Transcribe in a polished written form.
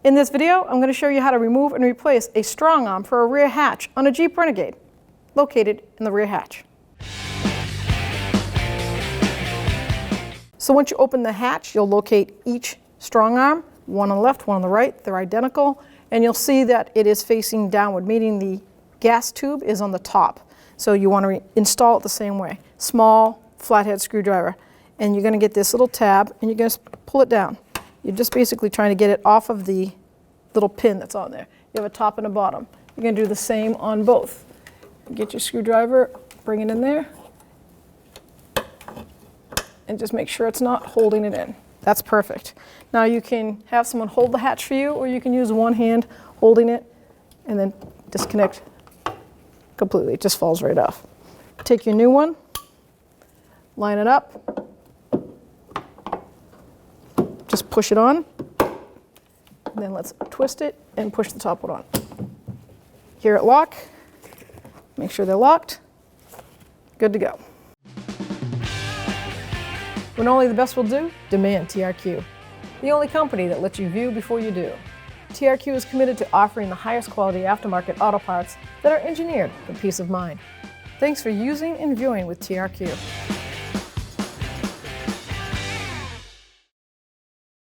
In this video, I'm going to show you how to remove and replace a strong arm for a rear hatch on a Jeep Renegade, located in the rear hatch. So once you open the hatch, you'll locate each strong arm, one on the left, one on the right. They're identical, and you'll see that it is facing downward, meaning the gas tube is on the top. So you want to install it the same way. Small, flathead screwdriver. And you're going to get this little tab, and you're going to pull it down. You're just basically trying to get it off of the little pin that's on there. You have a top and a bottom. You're going to do the same on both. Get your screwdriver, bring it in there, and just make sure it's not holding it in. That's perfect. Now you can have someone hold the hatch for you, or you can use one hand holding it and then disconnect completely. It just falls right off. Take your new one, line it up, just push it on, and then let's twist it and push the top one on. Hear it lock, make sure they're locked, good to go. When only the best will do, demand TRQ, the only company that lets you view before you do. TRQ is committed to offering the highest quality aftermarket auto parts that are engineered for peace of mind. Thanks for using and viewing with TRQ.